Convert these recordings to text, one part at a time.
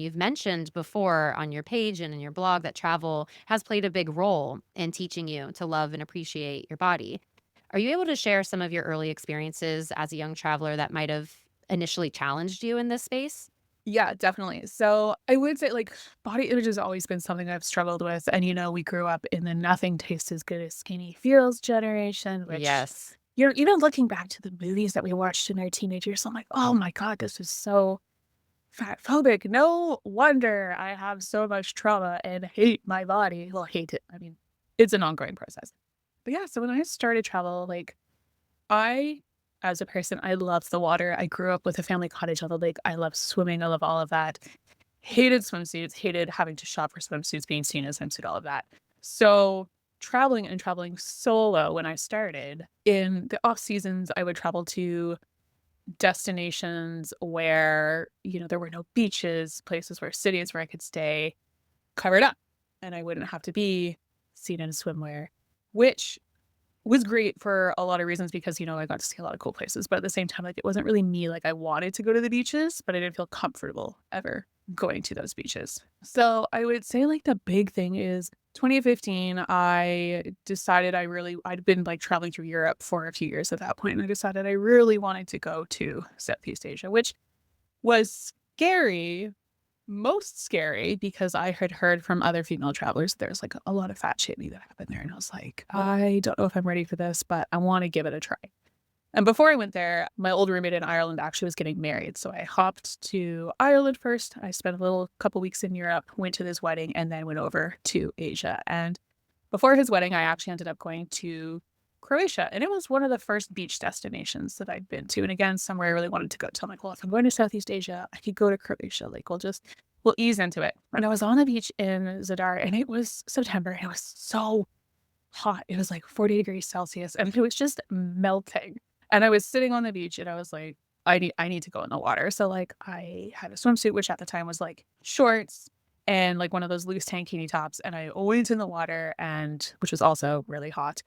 You've mentioned before on your page and in your blog that travel has played a big role in teaching you to love and appreciate your body. Are you able to share some of your early experiences as a young traveler that might have initially challenged you in this space? Yeah, definitely. So I would say like body image has always been something I've struggled with. And we grew up in the nothing tastes as good as skinny feels generation, which Yes. even looking back to the movies that we watched in our teenagers, I'm like, oh my God, this is so fat phobic. No wonder I have so much trauma and hate my body. Well, hate it. I mean, it's an ongoing process. But yeah, so when I started travel, like I, as a person, I love the water. I grew up with a family cottage on the lake. I love swimming. I love all of that. Hated swimsuits, hated having to shop for swimsuits, being seen as swimsuit, all of that. So traveling solo when I started in the off seasons, I would travel to destinations where, there were no beaches, places where cities where I could stay covered up and I wouldn't have to be seen in swimwear, which was great for a lot of reasons because, I got to see a lot of cool places, but at the same time, like, it wasn't really me, like, I wanted to go to the beaches, but I didn't feel comfortable ever going to those beaches. So, I would say, like, the big thing is 2015, I decided I'd been, like, traveling through Europe for a few years at that point, and I decided I really wanted to go to Southeast Asia, which was scary, most scary because I had heard from other female travelers there's, like, a lot of fat shaming that happened there, and I was like, "I don't know if I'm ready for this, but I wanna give it a try." And before I went there, my old roommate in Ireland actually was getting married, so I hopped to Ireland first. I spent a little couple weeks in Europe, went to this wedding, and then went over to Asia, and before his wedding, I actually ended up going to Croatia, and it was one of the first beach destinations that I'd been to, and again, somewhere I really wanted to go to. I'm like, "Well, if I'm going to Southeast Asia, I could go to Croatia, like, we'll ease into it." And I was on the beach in Zadar, and it was September, and it was so hot. It was like 40 degrees Celsius, and it was just melting. And I was sitting on the beach, and I was like, I need to go in the water." So, like, I had a swimsuit, which at the time was, like, shorts and, like, one of those loose tankini tops, and I went in the water and which was also really hot,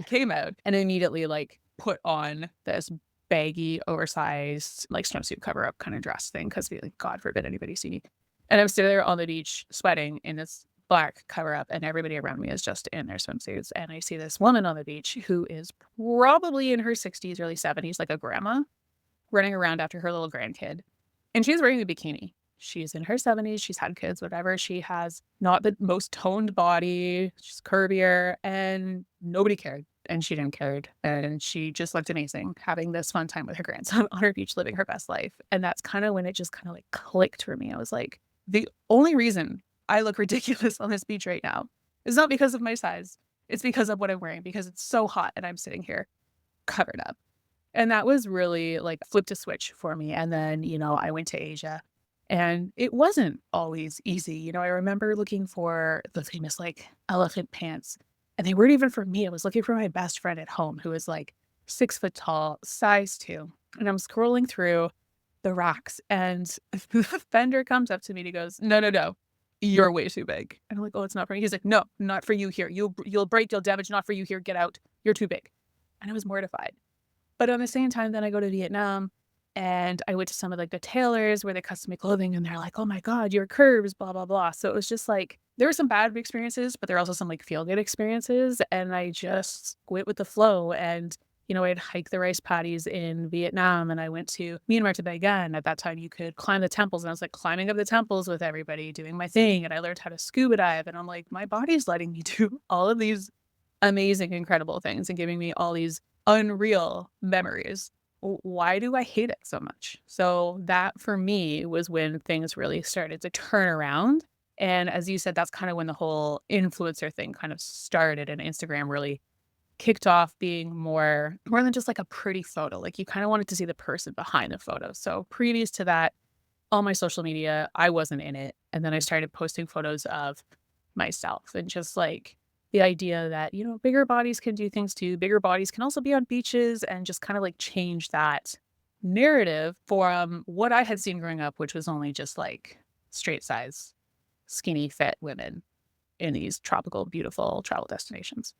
came out and immediately, like, put on this baggy, oversized, like, swimsuit cover-up kinda dress thing 'cause, like, God forbid anybody see me. And I'm sitting there on the beach sweating in this black cover up and everybody around me is just in their swimsuits. And I see this woman on the beach who is probably in her 60s, early 70s, like a grandma, running around after her little grandkid. And she's wearing a bikini. She's in her 70s. She's had kids, whatever. She has not the most toned body. She's curvier and nobody cared. And she didn't care. And she just looked amazing having this fun time with her grandson on her beach, living her best life. And that's kind of when it just kind of like clicked for me. I was like, the only reason I look ridiculous on this beach right now is not because of my size. It's because of what I'm wearing, because it's so hot and I'm sitting here covered up. And that was really like flipped a switch for me. And then, I went to Asia and it wasn't always easy. I remember looking for the famous like elephant pants and they weren't even for me. I was looking for my best friend at home who was like 6 foot tall, size two. And I'm scrolling through the racks and the vendor comes up to me and he goes, "No, no, no. You're way too big." And I'm like, "Oh, it's not for me." He's like, "No, not for you here. You'll break, you'll damage, not for you here. Get out. You're too big." And I was mortified. But at the same time, then I go to Vietnam and I went to some of like the tailors where they custom make clothing and they're like, "Oh my God, your curves, blah, blah, blah." So it was just like there were some bad experiences, but there were also some like feel good experiences. And I just went with the flow. And, I'd hike the rice paddies in Vietnam and I went to Myanmar to Bagan. At that time, you could climb the temples. And I was like climbing up the temples with everybody, doing my thing. And I learned how to scuba dive. And I'm like, my body's letting me do all of these amazing, incredible things and giving me all these unreal memories. Why do I hate it so much? So that for me was when things really started to turn around. And as you said, that's kind of when the whole influencer thing kind of started and Instagram really kicked off being more than just like a pretty photo. Like you kind of wanted to see the person behind the photo. So previous to that, all my social media, I wasn't in it. And then I started posting photos of myself and just like the idea that, bigger bodies can do things too. Bigger bodies can also be on beaches and just kind of like change that narrative from what I had seen growing up, which was only just like straight size, skinny, fit women in these tropical, beautiful travel destinations.